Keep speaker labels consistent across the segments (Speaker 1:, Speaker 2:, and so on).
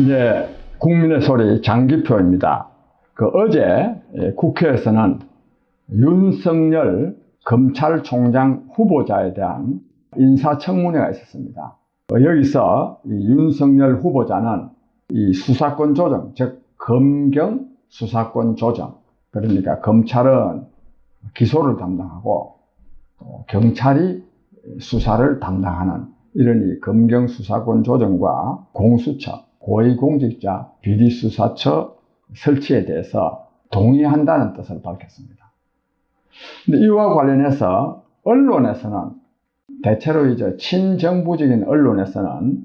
Speaker 1: 이제 국민의 소리 장기표입니다. 어제 국회에서는 윤석열 검찰총장 후보자에 대한 인사청문회가 있었습니다. 여기서 이 윤석열 후보자는 이 수사권 조정, 즉 검경 수사권 조정, 그러니까 검찰은 기소를 담당하고 경찰이 수사를 담당하는 이런 이 검경 수사권 조정과 공수처, 고위공직자 비리수사처 설치에 대해서 동의한다는 뜻을 밝혔습니다. 근데 이와 관련해서 언론에서는 대체로 이제 친정부적인 언론에서는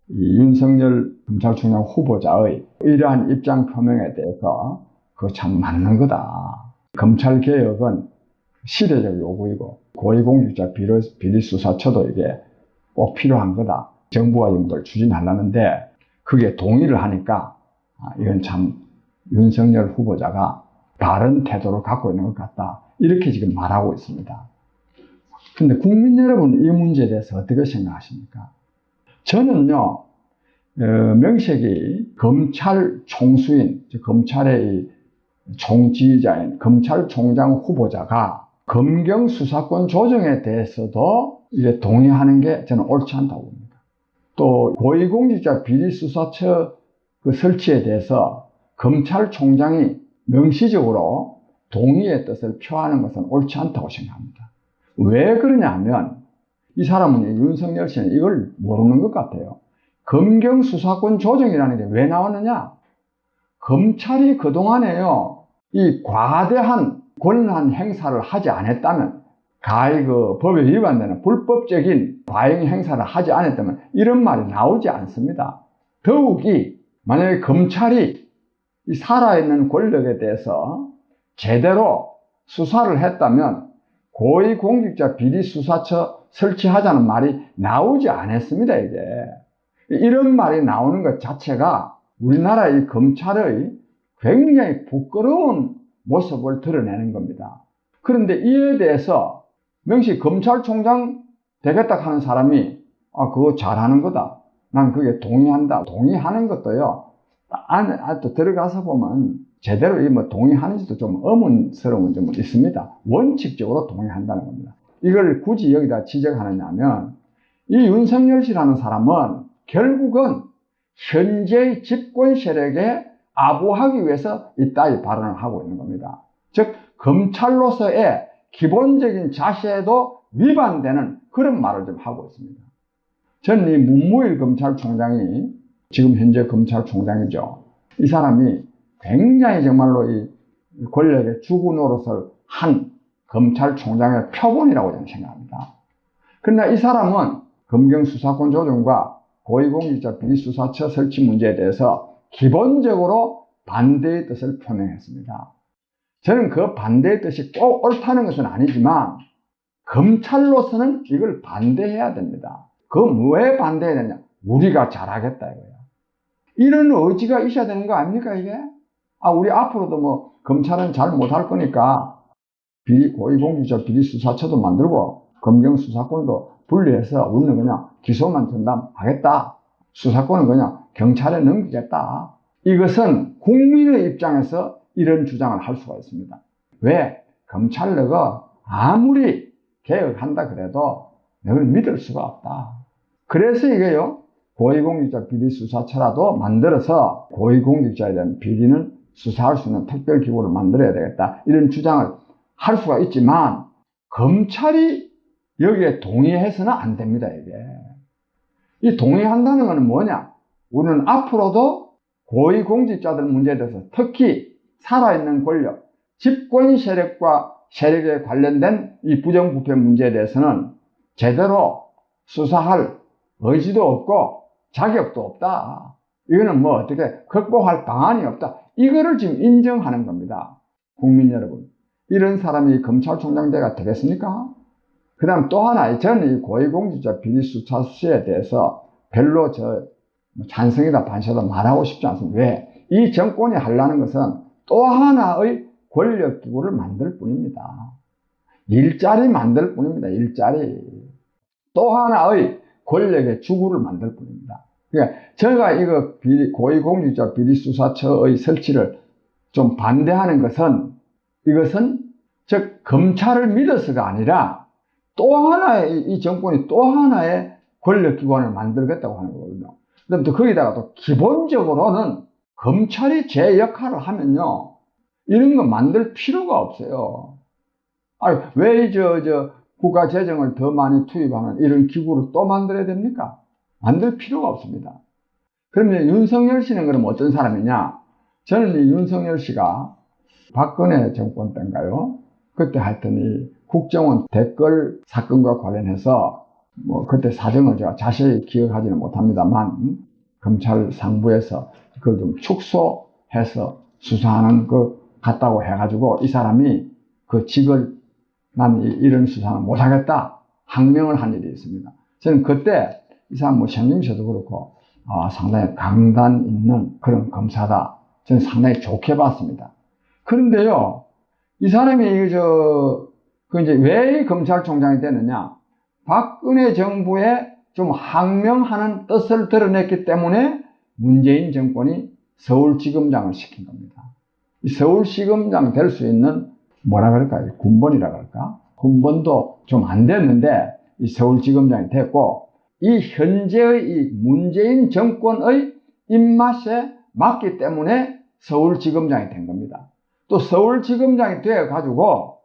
Speaker 1: 이 윤석열 검찰총장 후보자의 이러한 입장 표명에 대해서 그거 참 맞는 거다. 검찰 개혁은 시대적 요구이고 고위공직자 비리수사처도 이게 꼭 필요한 거다. 정부가 이걸 추진하려는데 그게 동의를 하니까 이건 참 윤석열 후보자가 바른 태도를 갖고 있는 것 같다. 이렇게 지금 말하고 있습니다. 근데 국민 여러분 이 문제에 대해서 어떻게 생각하십니까? 저는요, 명색이 검찰 총수인, 검찰의 총지휘자인 검찰총장 후보자가 검경 수사권 조정에 대해서도 이제 동의하는 게 저는 옳지 않다고 봅니다. 또 고위공직자 비리수사처 설치에 대해서 검찰총장이 명시적으로 동의의 뜻을 표하는 것은 옳지 않다고 생각합니다. 왜 그러냐 하면 이 사람은, 윤석열 씨는 이걸 모르는 것 같아요. 검경 수사권 조정이라는 게 왜 나왔느냐? 검찰이 그동안에요, 이 과대한 권한 행사를 하지 않았다면, 가히 법에 위반되는 불법적인 과잉 행사를 하지 않았다면 이런 말이 나오지 않습니다. 더욱이 만약에 검찰이 이 살아있는 권력에 대해서 제대로 수사를 했다면 고위공직자 비리수사처 설치하자는 말이 나오지 않았습니다. 이게 이런 말이 나오는 것 자체가 우리나라의 검찰의 굉장히 부끄러운 모습을 드러내는 겁니다. 그런데 이에 대해서 명시 검찰총장 되겠다 하는 사람이 그거 잘하는 거다, 난 그게 동의한다. 동의하는 것도요, 안에 또 들어가서 보면 제대로 동의하는지도 좀 의문스러운 점은 있습니다. 원칙적으로 동의한다는 겁니다. 이걸 굳이 여기다 지적하느냐 하면 이 윤석열 씨라는 사람은 결국은 현재의 집권 세력에 아부하기 위해서 이따위 발언을 하고 있는 겁니다. 즉 검찰로서의 기본적인 자세에도 위반되는 그런 말을 좀 하고 있습니다. 저는 이 문무일 검찰총장이 지금 현재 검찰총장이죠. 이 사람이 굉장히 정말로 이 권력의 주구 노릇을 한 검찰총장의 표본이라고 저는 생각합니다. 그러나 이 사람은 검경 수사권 조정과 고위공직자 비리수사처 설치 문제에 대해서 기본적으로 반대의 뜻을 표명했습니다. 저는 그 반대의 뜻이 꼭 옳다는 것은 아니지만 검찰로서는 이걸 반대해야 됩니다. 왜 반대해야 되냐? 우리가 잘하겠다 이거야. 이런 의지가 있어야 되는 거 아닙니까 이게? 우리 앞으로도 검찰은 잘 못할 거니까 고위공직자 비리수사처도 만들고 검경 수사권도 분리해서 우리는 그냥 기소만 전담하겠다. 수사권은 그냥 경찰에 넘기겠다. 이것은 국민의 입장에서 이런 주장을 할 수가 있습니다. 왜? 검찰력은 아무리 개혁한다 그래도 이걸 믿을 수가 없다. 그래서 이게요, 고위공직자 비리수사처라도 만들어서 고위공직자에 대한 비리는 수사할 수 있는 특별기구를 만들어야 되겠다. 이런 주장을 할 수가 있지만 검찰이 여기에 동의해서는 안 됩니다. 이게. 이 동의한다는 것은 뭐냐? 우리는 앞으로도 고위공직자들 문제에 대해서 특히 살아있는 권력, 집권 세력에 관련된 이 부정부패 문제에 대해서는 제대로 수사할 의지도 없고 자격도 없다. 이거는 어떻게 극복할 방안이 없다. 이거를 지금 인정하는 겁니다. 국민 여러분, 이런 사람이 검찰총장대가 되겠습니까? 그 다음 또 하나, 저는 이 고위공직자 비리수사처에 대해서 별로 찬성이다 반대다 말하고 싶지 않습니다. 왜? 이 정권이 하려는 것은 또 하나의 권력기구를 만들 뿐입니다. 일자리 만들 뿐입니다. 일자리. 또 하나의 권력의 주구를 만들 뿐입니다. 그러니까 제가 이거 고위공직자 비리수사처의 설치를 좀 반대하는 것은, 이것은 즉 검찰을 믿어서가 아니라 또 하나의, 이 정권이 또 하나의 권력기관을 만들겠다고 하는 거거든요. 그럼 또 거기다가 또 기본적으로는 검찰이 제 역할을 하면요, 이런 거 만들 필요가 없어요. 아니, 왜 국가 재정을 더 많이 투입하는 이런 기구를 또 만들어야 됩니까? 만들 필요가 없습니다. 그러면 윤석열 씨는 그럼 어떤 사람이냐? 저는 이 윤석열 씨가 박근혜 정권 때인가요? 그때 하여튼 이 국정원 댓글 사건과 관련해서 뭐 그때 사정을 제가 자세히 기억하지는 못합니다만, 검찰 상부에서 그걸 좀 축소해서 수사하는 것 같다고 해가지고 이 사람이 그 직을, 난 이런 수사는 못하겠다 항명을 한 일이 있습니다. 저는 그때 이 사람 뭐 생김새도 그렇고 상당히 강단 있는 그런 검사다, 저는 상당히 좋게 봤습니다. 그런데요, 이 사람이 이제 왜 검찰총장이 되느냐? 박근혜 정부에 좀 항명하는 뜻을 드러냈기 때문에 문재인 정권이 서울지검장을 시킨 겁니다. 이 서울시검장 될 수 있는, 뭐라 그럴까, 군번이라 그럴까? 군번도 좀 안 됐는데 이 서울지검장이 됐고, 이 현재의 이 문재인 정권의 입맛에 맞기 때문에 서울지검장이 된 겁니다. 또 서울지검장이 되어가지고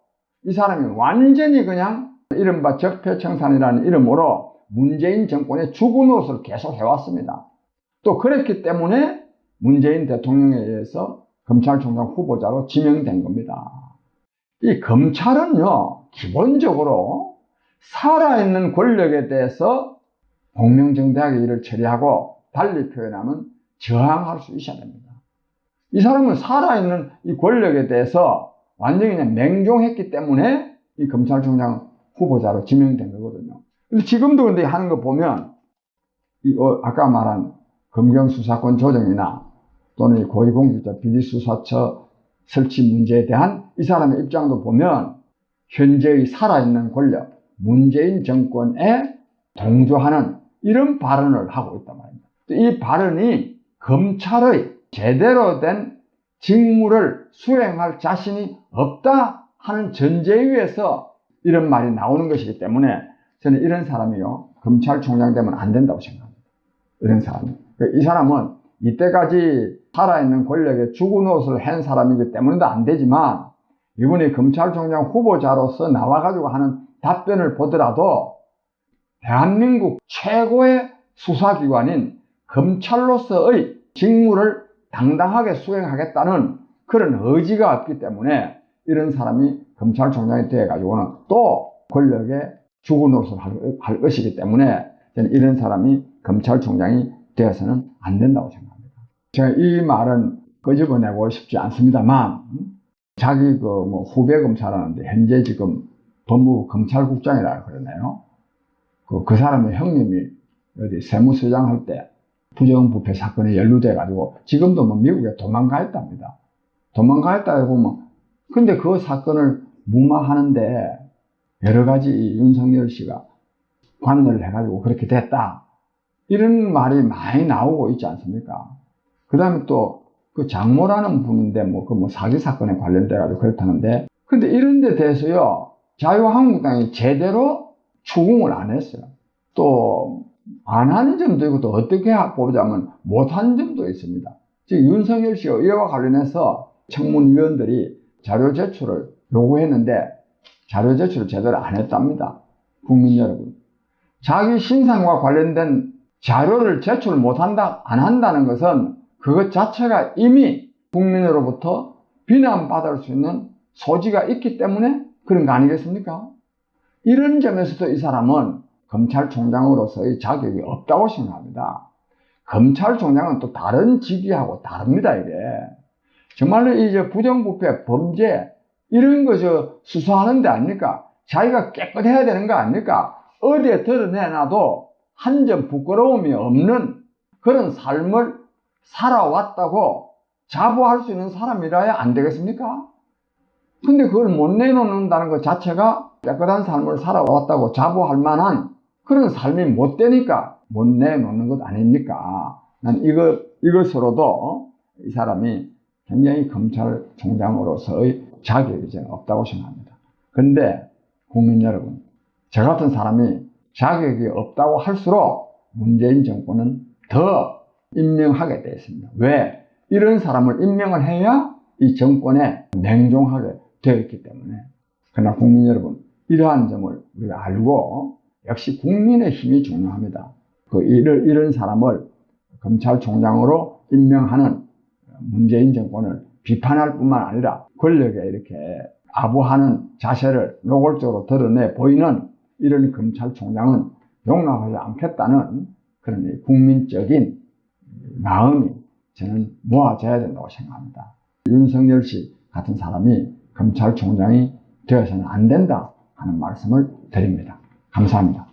Speaker 1: 이 사람이 완전히 그냥 이른바 적폐청산이라는 이름으로 문재인 정권의 죽은 옷을 계속 해왔습니다. 또 그랬기 때문에 문재인 대통령에 의해서 검찰총장 후보자로 지명된 겁니다. 이 검찰은요, 기본적으로 살아있는 권력에 대해서 공명정대하게 일을 처리하고, 달리 표현하면 저항할 수 있어야 됩니다. 이 사람은 살아있는 이 권력에 대해서 완전히 그냥 맹종했기 때문에 이 검찰총장 후보자로 지명된 거거든요. 근데 지금도 근데 하는 거 보면, 아까 말한 검경수사권 조정이나 또는 이 고위공직자 비리수사처 설치 문제에 대한 이 사람의 입장도 보면 현재의 살아있는 권력, 문재인 정권에 동조하는 이런 발언을 하고 있단 말입니다. 이 발언이 검찰의 제대로 된 직무를 수행할 자신이 없다 하는 전제에 의해서 이런 말이 나오는 것이기 때문에 저는 이런 사람이요, 검찰총장 되면 안 된다고 생각합니다. 이런 사람이. 이 사람은 이때까지 살아있는 권력에 죽은 옷을 한 사람이기 때문에도 안 되지만, 이분이 검찰총장 후보자로서 나와가지고 하는 답변을 보더라도 대한민국 최고의 수사기관인 검찰로서의 직무를 당당하게 수행하겠다는 그런 의지가 없기 때문에 이런 사람이 검찰총장이 되어가지고는 또 권력에 죽은 옷을 할 것이기 때문에 저는 이런 사람이 검찰총장이 되어서는 안 된다고 생각합니다. 제가 이 말은 끄집어내고 싶지 않습니다만, 자기 후배 검사라는데 현재 지금 법무부 검찰국장이라고 그러네요. 그 사람의 형님이 어디 세무서장 할 때 부정부패 사건에 연루돼가지고 지금도 뭐 미국에 도망가 있답니다. 도망가 있다 보면, 근데 그 사건을 무마하는데 여러 가지 이 윤석열 씨가 관여를 해가지고 그렇게 됐다, 이런 말이 많이 나오고 있지 않습니까? 그 다음에 또 그 장모라는 분인데 사기 사건에 관련돼가지고 그렇다는데, 근데 이런 데 대해서요, 자유한국당이 제대로 추궁을 안 했어요. 또 안 한 점도 있고, 또 어떻게 보자면 못한 점도 있습니다. 즉 윤석열 씨가 이와 관련해서 청문위원들이 자료 제출을 요구했는데 자료 제출을 제대로 안 했답니다. 국민 여러분, 자기 신상과 관련된 자료를 제출 안 한다는 것은 그것 자체가 이미 국민으로부터 비난받을 수 있는 소지가 있기 때문에 그런 거 아니겠습니까? 이런 점에서도 이 사람은 검찰총장으로서의 자격이 없다고 생각합니다. 검찰총장은 또 다른 직위하고 다릅니다, 이게. 정말로 이제 부정부패, 범죄, 이런 거 수사하는 데 아닙니까? 자기가 깨끗해야 되는 거 아닙니까? 어디에 드러내놔도 한 점 부끄러움이 없는 그런 삶을 살아왔다고 자부할 수 있는 사람이라야 안 되겠습니까? 근데 그걸 못 내놓는다는 것 자체가 깨끗한 삶을 살아왔다고 자부할 만한 그런 삶이 못 되니까 못 내놓는 것 아닙니까? 난 이것으로도 이 사람이 굉장히 검찰총장으로서의 자격이 저는 없다고 생각합니다. 근데 국민 여러분, 저 같은 사람이 자격이 없다고 할수록 문재인 정권은 더 임명하게 되어 있습니다. 왜? 이런 사람을 임명을 해야 이 정권에 맹종하게 되어 있기 때문에. 그러나 국민 여러분, 이러한 점을 우리가 알고 역시 국민의 힘이 중요합니다. 이런 사람을 검찰총장으로 임명하는 문재인 정권을 비판할 뿐만 아니라 권력에 이렇게 아부하는 자세를 노골적으로 드러내 보이는 이런 검찰총장은 용납하지 않겠다는 그런 국민적인 마음이 저는 모아져야 된다고 생각합니다. 윤석열 씨 같은 사람이 검찰총장이 되어서는 안 된다 하는 말씀을 드립니다. 감사합니다.